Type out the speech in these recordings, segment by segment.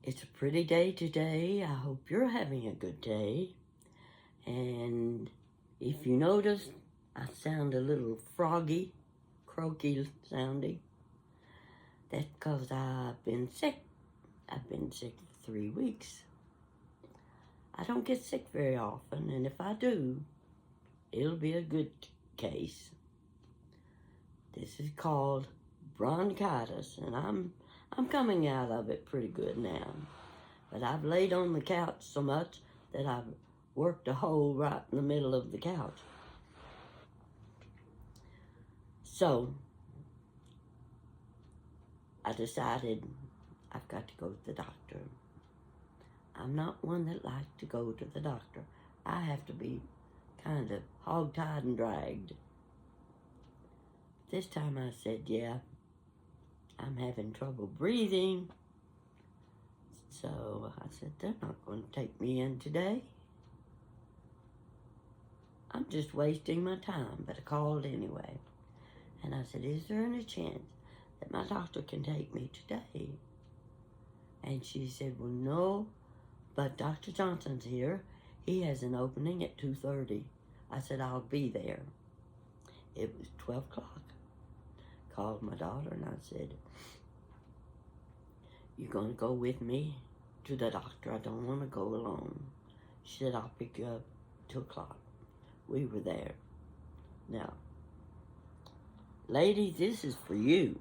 It's a pretty day today. I hope you're having a good day. And if you notice, I sound a little froggy, croaky sounding. That's because I've been sick. I've been sick for 3 weeks. I don't get sick very often, and if I do, it'll be a good case. This is called bronchitis, and I'm coming out of it pretty good now. But I've laid on the couch so much that I've worked a hole right in the middle of the couch. So I decided I've got to go to the doctor. I'm not one that likes to go to the doctor. I have to be kind of hog-tied and dragged. This time I said, yeah, I'm having trouble breathing. So I said, they're not going to take me in today. I'm just wasting my time, but I called anyway. And I said, is there any chance that my doctor can take me today? And she said, well, no, but Dr. Johnson's here. He has an opening at 2:30. I said, I'll be there. It was 12 o'clock. Called my daughter and I said, you're going to go with me to the doctor? I don't want to go alone. She said, I'll pick you up at 2 o'clock. We were there. Now, ladies, this is for you.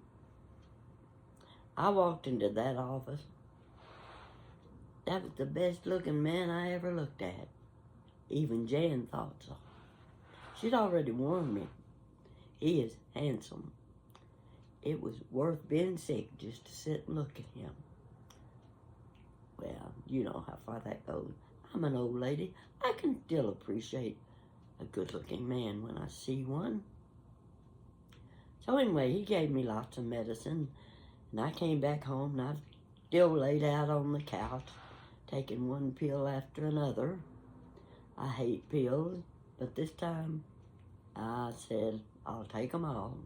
I walked into that office. That was the best looking man I ever looked at. Even Jan thought so. She'd already warned me. He is handsome. It was worth being sick just to sit and look at him. Well, you know how far that goes. I'm an old lady. I can still appreciate a good-looking man when I see one. So anyway, he gave me lots of medicine, and I came back home, and I've still laid out on the couch, taking one pill after another. I hate pills, but this time I said, I'll take them all.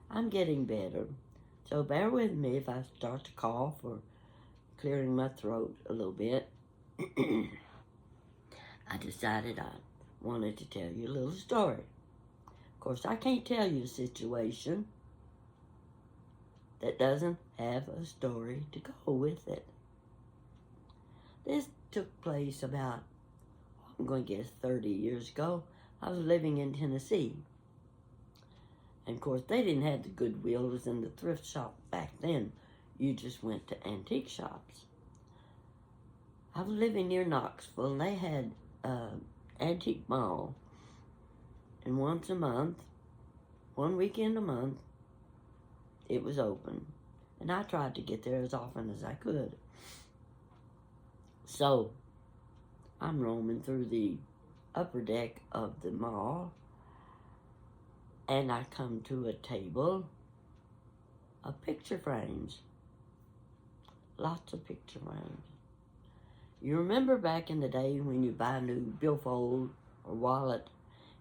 I'm getting better, so bear with me if I start to cough or clearing my throat a little bit. I decided I wanted to tell you a little story. Of course, I can't tell you a situation that doesn't have a story to go with it. This took place about, I'm going to guess 30 years ago. I was living in Tennessee. And of course, they didn't have the Goodwills and the thrift shop back then. You just went to antique shops. I was living near Knoxville, and they had an antique mall. And once a month, 1 weekend a month, it was open. And I tried to get there as often as I could. So, I'm roaming through the upper deck of the mall, and I come to a table of picture frames. Lots of picture frames. You remember back in the day when you buy a new billfold or wallet,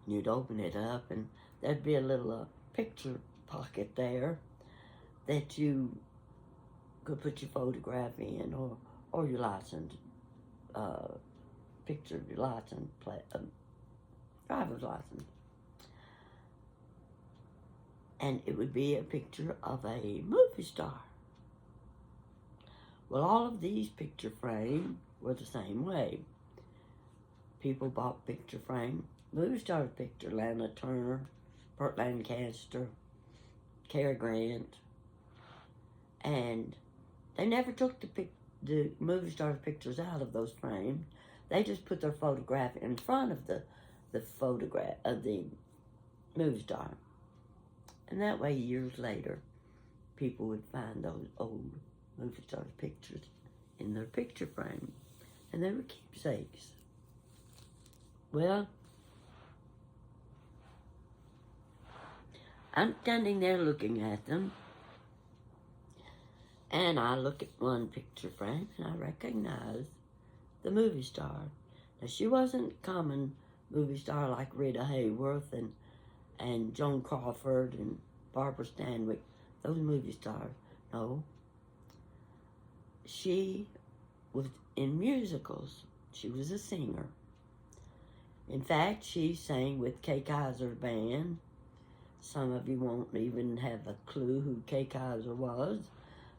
and you'd open it up, and there'd be a little picture pocket there that you could put your photograph in, or your license, picture of your license, driver's license. And it would be a picture of a movie star. Well, all of these picture frames were the same way. People bought picture frame, movie star picture, Lana Turner, Burt Lancaster, Cary Grant, and they never took the movie star pictures out of those frames. They just put their photograph in front of the photograph of the movie star. And that way, years later, people would find those old movie stars' pictures in their picture frame. And they were keepsakes. Well, I'm standing there looking at them. And I look at one picture frame and I recognize the movie star. Now, she wasn't a common movie star like Rita Hayworth and Joan Crawford and Barbara Stanwyck, those movie stars. No. She was in musicals. She was a singer. In fact, she sang with Kay Kaiser's band. Some of you won't even have a clue who Kay Kaiser was,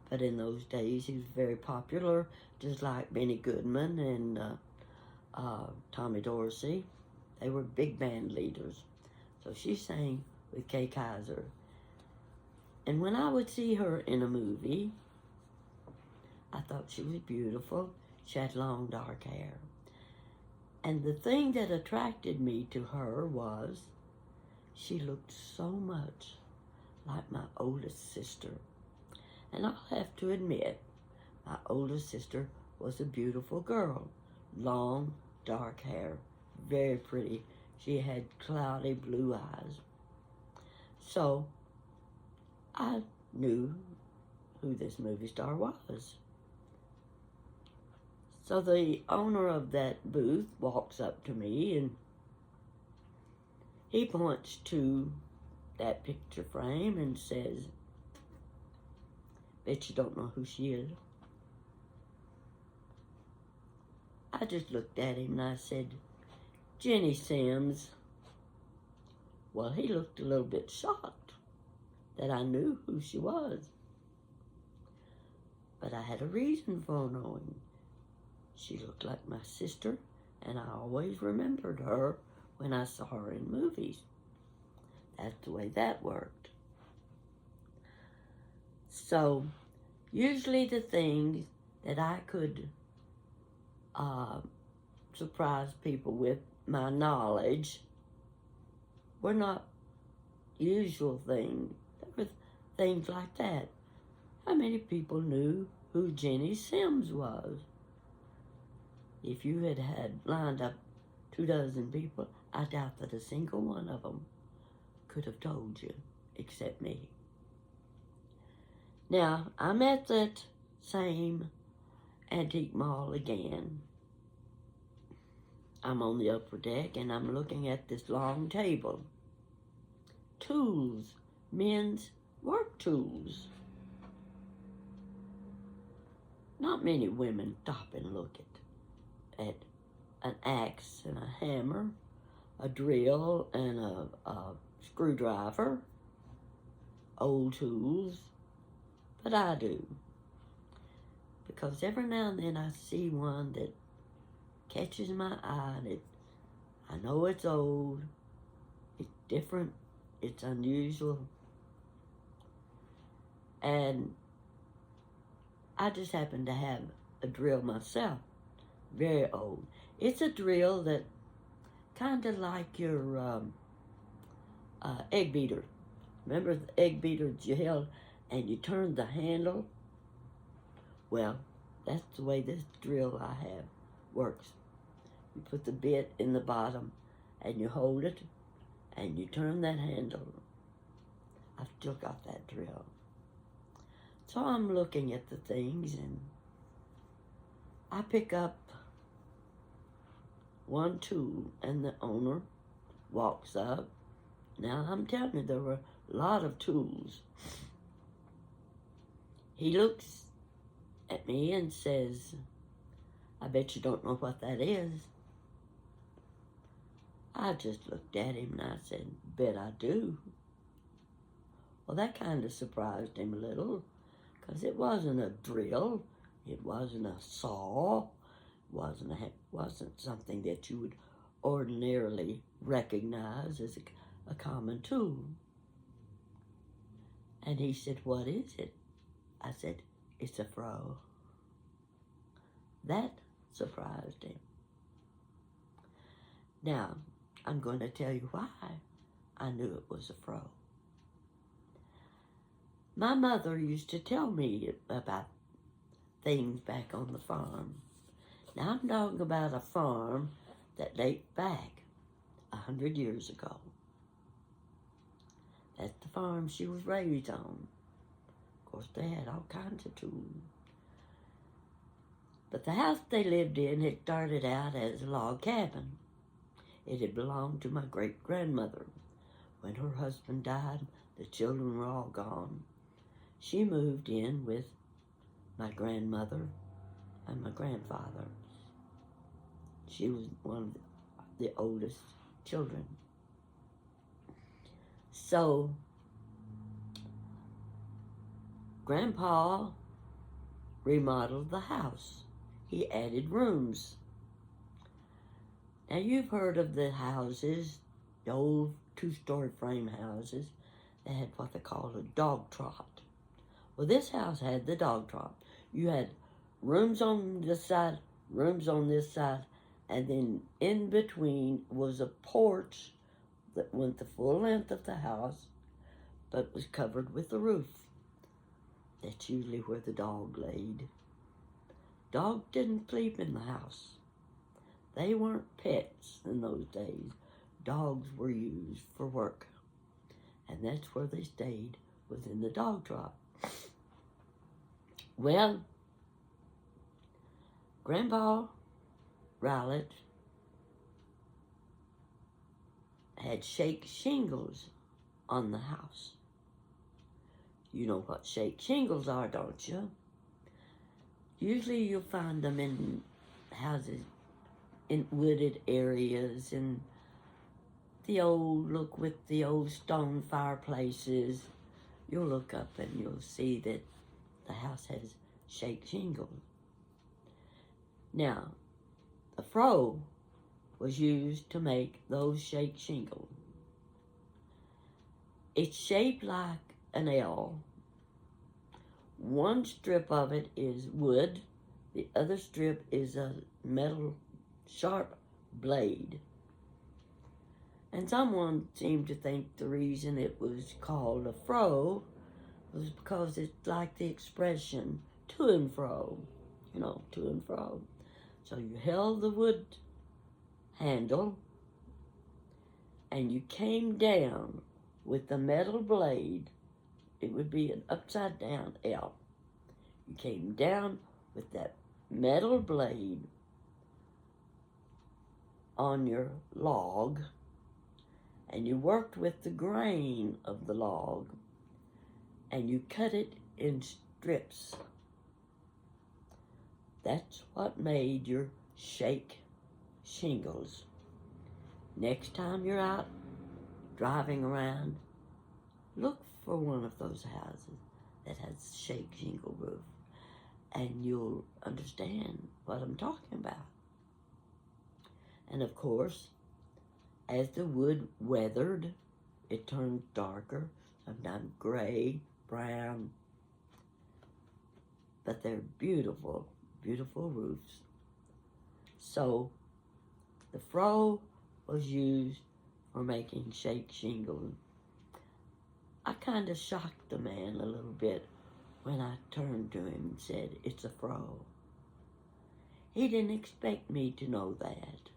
but in those days he was very popular, just like Benny Goodman and Tommy Dorsey. They were big band leaders. So she sang with Kay Kaiser. And when I would see her in a movie, I thought she was beautiful. She had long dark hair. And the thing that attracted me to her was she looked so much like my oldest sister. And I'll have to admit, my oldest sister was a beautiful girl. Long, dark hair, very pretty. She had cloudy blue eyes. So I knew who this movie star was. So the owner of that booth walks up to me and he points to that picture frame and says, "Bet you don't know who she is." I just looked at him and I said, "Jenny Sims." Well, he looked a little bit shocked that I knew who she was. But I had a reason for knowing. She looked like my sister, and I always remembered her when I saw her in movies. That's the way that worked. So, usually the things that I could surprise people with my knowledge were not usual things. There were things like that. How many people knew who Jenny Sims was? If you had lined up 24 people, I doubt that a single one of them could have told you, except me. Now, I'm at that same antique mall again. I'm on the upper deck and I'm looking at this long table. Tools, men's work tools. Not many women stop and look at an axe and a hammer, a drill and a screwdriver, old tools, but I do. Because every now and then I see one that catches my eye and I know it's old, it's different, it's unusual, and I just happen to have a drill myself, very old. It's a drill that kind of like your egg beater. Remember the egg beater that you held and you turned the handle? Well, that's the way this drill I have works. You put the bit in the bottom and you hold it and you turn that handle. I've still got that drill. So I'm looking at the things and I pick up one tool and the owner walks up. Now I'm telling you, there were a lot of tools. He looks at me and says, "I bet you don't know what that is." I just looked at him and I said, "Bet I do." Well, that kind of surprised him a little, because it wasn't a drill, it wasn't a saw, it wasn't something that you would ordinarily recognize as a common tool. And he said, "What is it?" I said, "It's a Froe." That surprised him. Now, I'm going to tell you why I knew it was a Froe. My mother used to tell me about things back on the farm. Now, I'm talking about a farm that dates back 100 years ago. That's the farm she was raised on. Of course, they had all kinds of tools. But the house they lived in had started out as a log cabin. It had belonged to my great-grandmother. When her husband died, the children were all gone. She moved in with my grandmother and my grandfather. She was one of the oldest children. So, Grandpa remodeled the house. He added rooms. Now, you've heard of the houses, the old two-story frame houses that had what they called a dog trot. Well, this house had the dog trot. You had rooms on this side, rooms on this side, and then in between was a porch that went the full length of the house, but was covered with a roof. That's usually where the dog laid. Dog didn't sleep in the house. They weren't pets in those days. Dogs were used for work. And that's where they stayed, was in the dog trot. Well, Grandpa Rowlett had shake shingles on the house. You know what shake shingles are, don't you? Usually you'll find them in houses in wooded areas, and the old look with the old stone fireplaces. You'll look up and you'll see that the house has shake shingles. Now, the Froe was used to make those shake shingles. It's shaped like an L. One strip of it is wood, the other strip is a metal sharp blade. And someone seemed to think the reason it was called a froe was because it's like the expression to and fro, to and fro. So you held the wood handle and you came down with the metal blade. It would be an upside down L. You came down with that metal blade on your log, and you worked with the grain of the log, and you cut it in strips. That's what made your shake shingles. Next time you're out driving around, look for one of those houses that has shake shingle roof, and you'll understand what I'm talking about. And of course, as the wood weathered, it turned darker, sometimes gray, brown. But they're beautiful, beautiful roofs. So the Froe was used for making shake shingles. I kind of shocked the man a little bit when I turned to him and said, "It's a Froe." He didn't expect me to know that.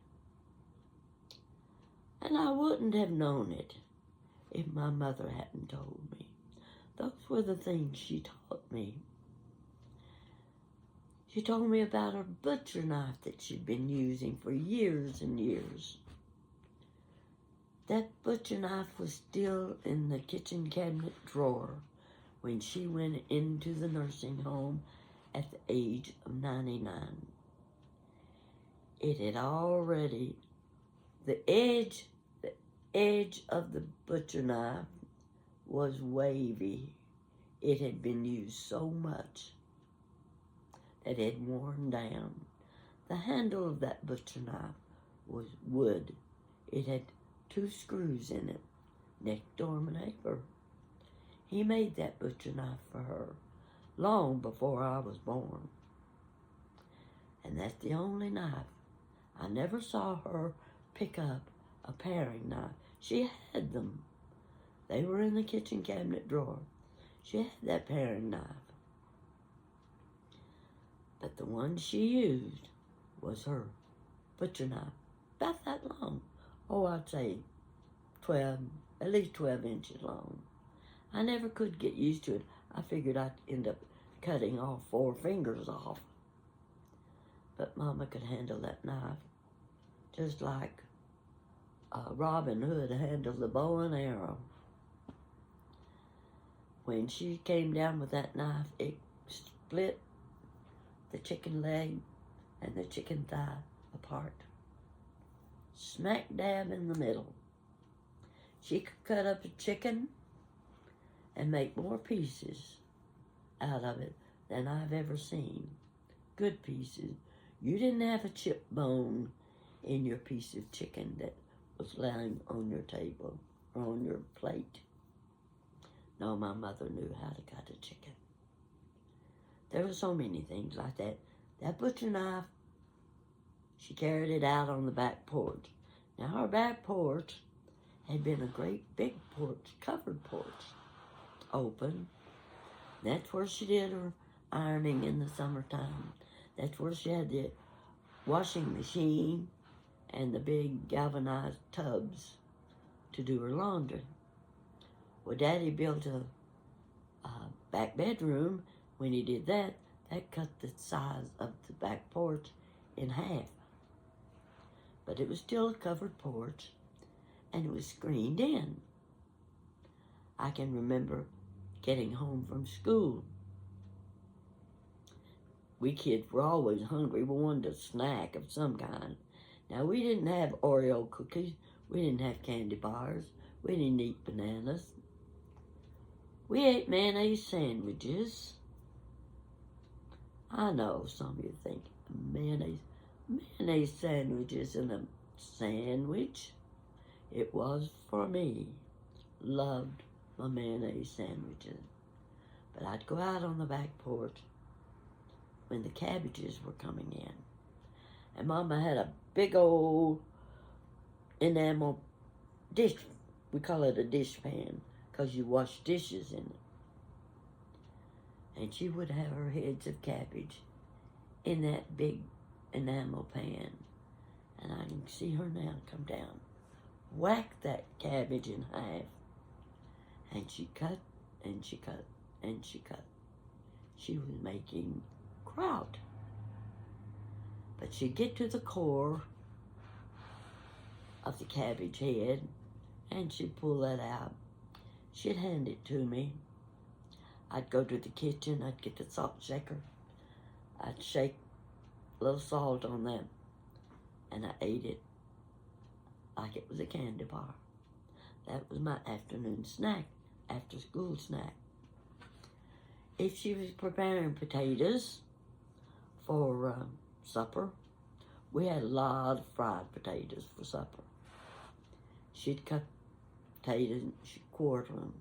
And I wouldn't have known it if my mother hadn't told me. Those were the things she taught me. She told me about her butcher knife that she'd been using for years and years. That butcher knife was still in the kitchen cabinet drawer when she went into the nursing home at the age of 99. It had already, the edge of the butcher knife was wavy. It had been used so much that it had worn down. The handle of that butcher knife was wood. It had 2 screws in it, next door my neighbor. He made that butcher knife for her long before I was born. And that's the only knife. I never saw her pick up a paring knife. She had them. They were in the kitchen cabinet drawer. She had that paring knife. But the one she used was her butcher knife, about that long. Oh, I'd say at least 12 inches long. I never could get used to it. I figured I'd end up cutting all 4 fingers off. But Mama could handle that knife just like Robin Hood handled the bow and arrow. When she came down with that knife, it split the chicken leg and the chicken thigh apart. Smack dab in the middle. She could cut up a chicken and make more pieces out of it than I've ever seen. Good pieces. You didn't have a chip bone in your piece of chicken that was lying on your table or on your plate. No, my mother knew how to cut a chicken. There were so many things like that. That butcher knife, she carried it out on the back porch. Now, our back porch had been a great big porch, covered porch, open. That's where she did her ironing in the summertime. That's where she had the washing machine and the big galvanized tubs to do her laundry. Well, Daddy built a back bedroom. When he did that, that cut the size of the back porch in half. But it was still a covered porch, and it was screened in. I can remember getting home from school. We kids were always hungry. We wanted a snack of some kind. Now, we didn't have Oreo cookies. We didn't have candy bars. We didn't eat bananas. We ate mayonnaise sandwiches. I know some of you think mayonnaise sandwich isn't a sandwich. It was for me. Loved my mayonnaise sandwiches. But I'd go out on the back porch when the cabbages were coming in. And Mama had a big old enamel dish. We call it a dish pan because you wash dishes in it. And she would have her heads of cabbage in that big enamel pan. And I can see her now come down, whack that cabbage in half. And she cut, and she cut, and she cut. She was making kraut. But she'd get to the core of the cabbage head, and she'd pull that out. She'd hand it to me. I'd go to the kitchen, I'd get the salt shaker. I'd shake a little salt on that, and I ate it like it was a candy bar. That was my afternoon snack, after school snack. If she was preparing potatoes for supper, we had a lot of fried potatoes for supper. She'd cut potatoes, she'd quarter them,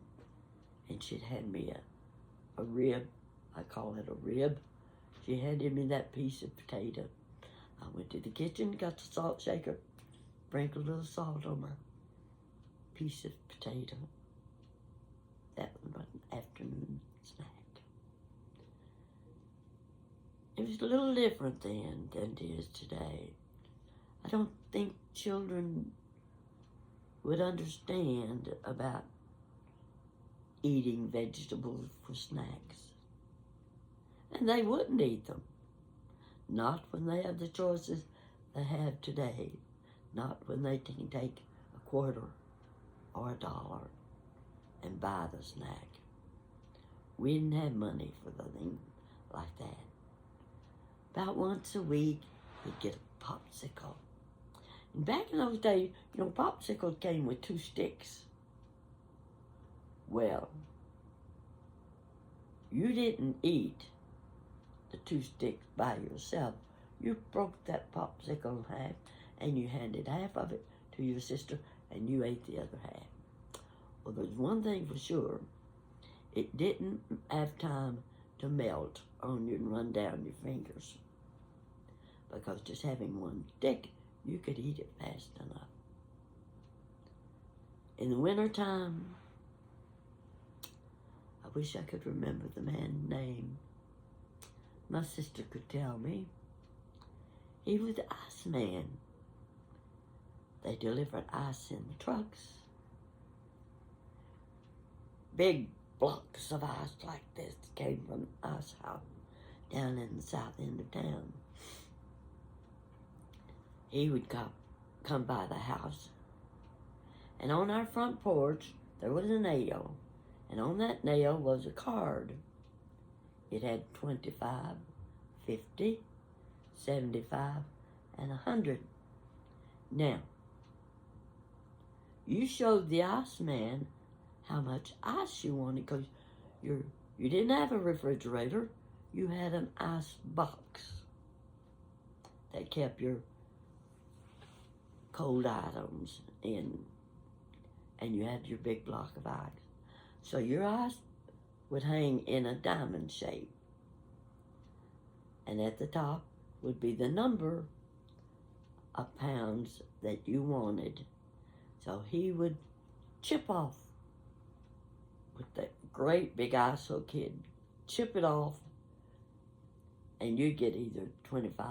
and she'd hand me a rib. I call it a rib. She handed me that piece of potato. I went to the kitchen, got the salt shaker, sprinkled a little salt on my piece of potato. That was my afternoon snack. It was a little different then than it is today. I don't think children would understand about eating vegetables for snacks. And they wouldn't eat them. Not when they have the choices they have today. Not when they can take a quarter or $1 and buy the snack. We didn't have money for the thing like that. About once a week, we'd get a popsicle. And back in those days, popsicles came with 2 sticks. Well, you didn't eat the 2 sticks by yourself. You broke that popsicle in half, and you handed half of it to your sister, and you ate the other half. Well, there's one thing for sure. It didn't have time to melt on you and run down your fingers. Because just having 1 stick, you could eat it fast enough. In the wintertime, I wish I could remember the man's name. My sister could tell me. He was the iceman. They delivered ice in the trucks. Big blocks of ice like this came from the ice house down in the south end of town. He would come by the house, and on our front porch there was a nail, and on that nail was a card. It had 25, 50, 75, and 100. Now, you showed the iceman how much ice you wanted because you didn't have a refrigerator. You had an ice box that kept your cold items in, and you had your big block of ice. So your ice would hang in a diamond shape, and at the top would be the number of pounds that you wanted. So he would chip off with that great big ISO kid, chip it off, and you'd get either 25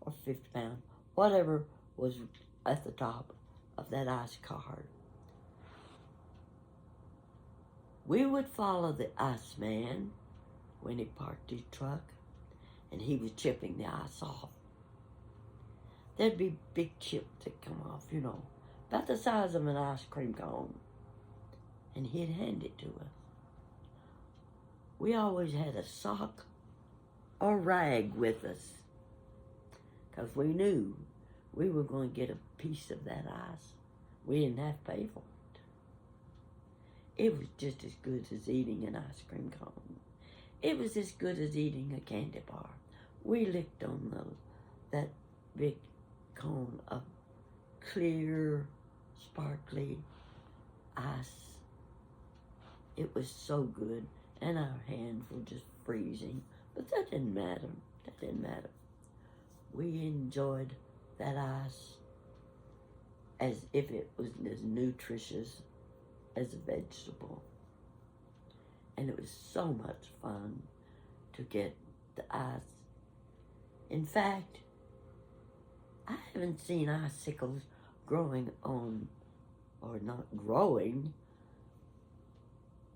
or 50 pounds, whatever was at the top of that ice card. We would follow the iceman when he parked his truck and he was chipping the ice off. There'd be big chips that come off, about the size of an ice cream cone, and he'd hand it to us. We always had a sock or rag with us because we knew we were going to get a piece of that ice. We didn't have to pay for it. It was just as good as eating an ice cream cone. It was as good as eating a candy bar. We licked on that big cone of clear, sparkly ice. It was so good, and our hands were just freezing. But that didn't matter. We enjoyed that ice as if it was as nutritious as a vegetable. And it was so much fun to get the ice. In fact, I haven't seen icicles growing on, or not growing,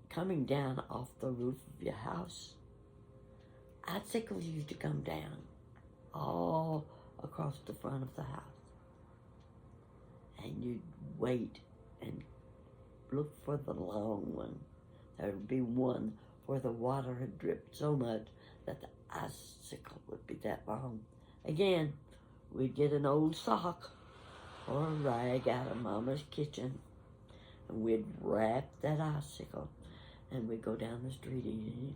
coming down off the roof of your house. Icicles used to come down all across the front of the house. And you'd wait and look for the long one. There would be one where the water had dripped so much that the icicle would be that long. Again, we'd get an old sock or a rag out of Mama's kitchen, and we'd wrap that icicle, and we'd go down the street eating it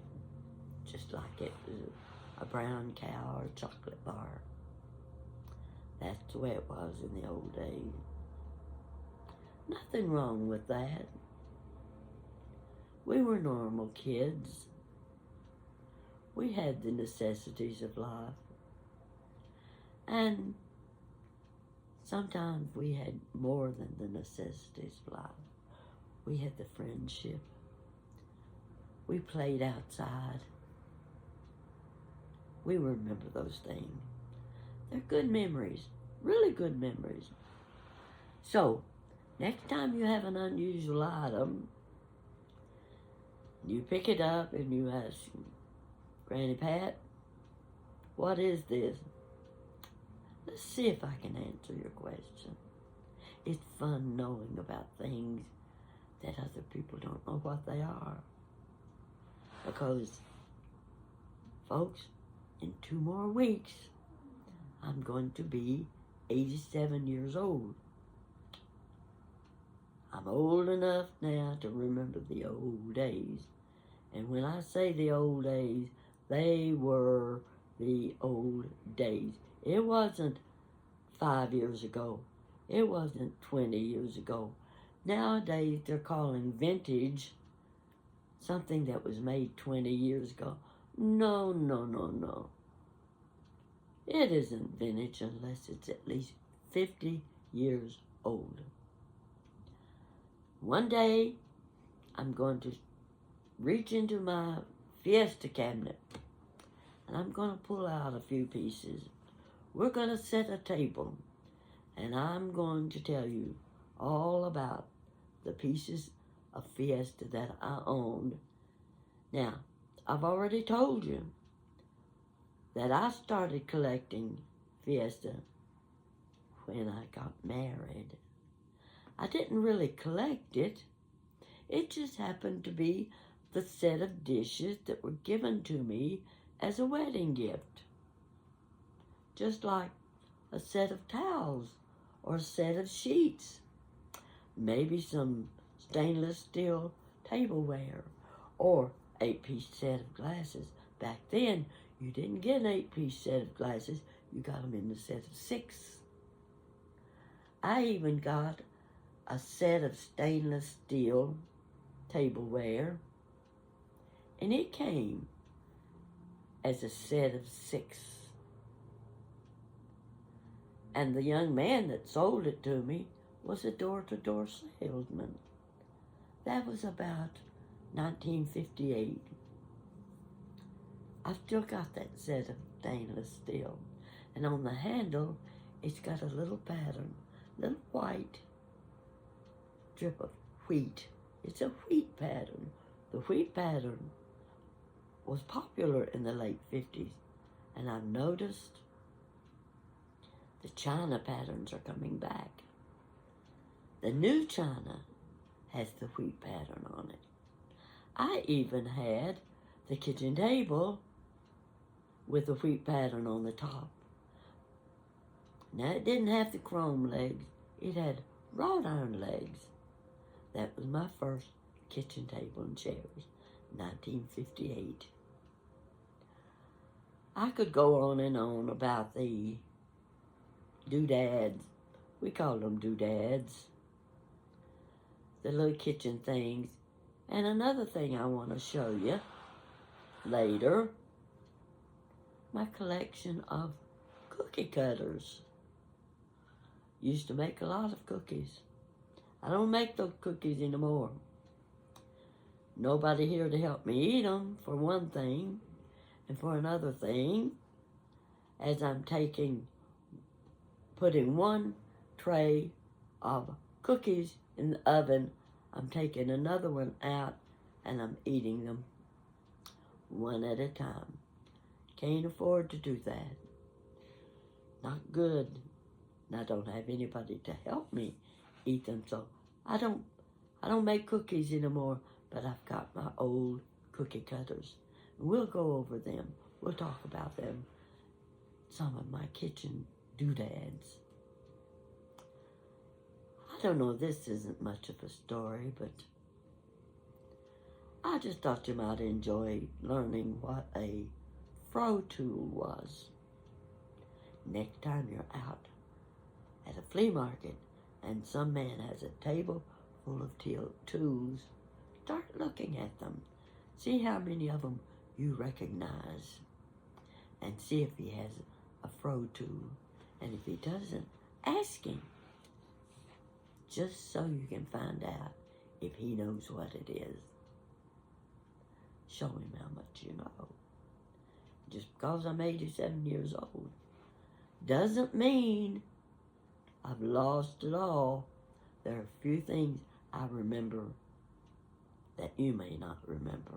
just like it was a brown cow or a chocolate bar. That's the way it was in the old days. Nothing wrong with that. We were normal kids. We had the necessities of life. And sometimes we had more than the necessities of life. We had the friendship. We played outside. We remember those things. They're good memories, really good memories. So, next time you have an unusual item, you pick it up and you ask, Granny Pat, what is this? Let's see if I can answer your question. It's fun knowing about things that other people don't know what they are. Because, folks, in 2 more weeks, I'm going to be 87 years old. I'm old enough now to remember the old days. And when I say the old days, they were the old days. It wasn't 5 years ago. It wasn't 20 years ago. Nowadays, they're calling vintage something that was made 20 years ago. No. It isn't vintage unless it's at least 50 years old. One day, I'm going to reach into my Fiesta cabinet and I'm going to pull out a few pieces. We're going to set a table and I'm going to tell you all about the pieces of Fiesta that I owned. Now, I've already told you that I started collecting Fiesta when I got married. I didn't really collect it. It just happened to be the set of dishes that were given to me as a wedding gift. just like a set of towels or a set of sheets, maybe some stainless steel tableware or 8-piece set of glasses. Back then, you didn't get an 8-piece set of glasses. You got them in the set of 6. I even got a set of stainless steel tableware, and it came as a set of 6. And the young man that sold it to me was a door-to-door salesman. That was about 1958. I've still got that set of stainless steel. And on the handle, it's got a little pattern, little white drip of wheat. It's a wheat pattern. The wheat pattern was popular in the late 50s. And I've noticed the China patterns are coming back. The new China has the wheat pattern on it. I even had the kitchen table with the wheat pattern on the top. Now, it didn't have the chrome legs. It had wrought iron legs. That was my first kitchen table and chairs, 1958. I could go on and on about the doodads. We called them doodads. The little kitchen things. And another thing I want to show you later, my collection of cookie cutters. Used to make a lot of cookies. I don't make those cookies anymore. Nobody here to help me eat them, for one thing. And for another thing, as I'm putting one tray of cookies in the oven, I'm taking another one out and I'm eating them one at a time. Can't afford to do that. Not good. And I don't have anybody to help me eat them, so I don't make cookies anymore, but I've got my old cookie cutters. And we'll go over them. We'll talk about them. Some of my kitchen doodads. I don't know, this isn't much of a story, but I just thought you might enjoy learning what a Froe tool was. Next time you're out at a flea market and some man has a table full of tools, start looking at them. See how many of them you recognize, and see if he has a Froe tool. And if he doesn't, ask him, just so you can find out if he knows what it is. Show him how much you know. Just because I'm 87 years old doesn't mean I've lost it all. There are a few things I remember that you may not remember.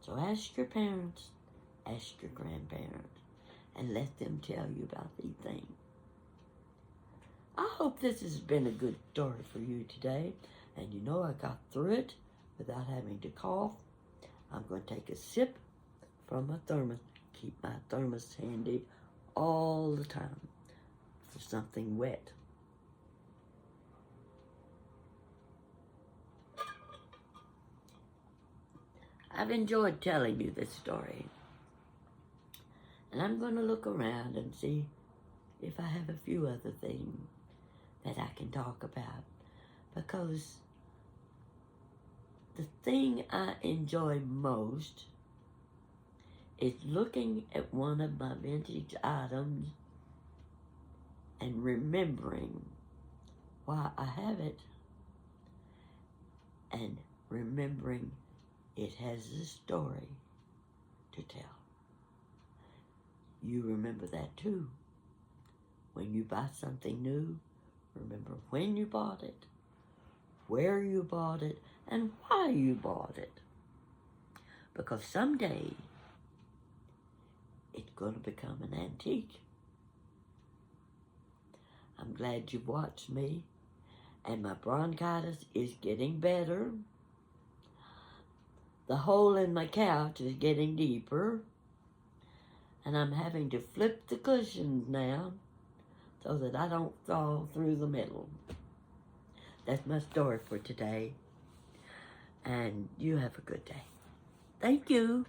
So ask your parents, ask your grandparents, and let them tell you about these things. I hope this has been a good story for you today. And you know I got through it without having to cough. I'm going to take a sip from my thermos. Keep my thermos handy all the time for something wet. I've enjoyed telling you this story. And I'm going to look around and see if I have a few other things that I can talk about. Because the thing I enjoy most is looking at one of my vintage items and remembering why I have it, and remembering it has a story to tell. You remember that too. When you buy something new, remember when you bought it, where you bought it, and why you bought it. Because someday, it's going to become an antique. I'm glad you've watched me, and my bronchitis is getting better. The hole in my couch is getting deeper. And I'm having to flip the cushions now so that I don't fall through the middle. That's my story for today. And you have a good day. Thank you.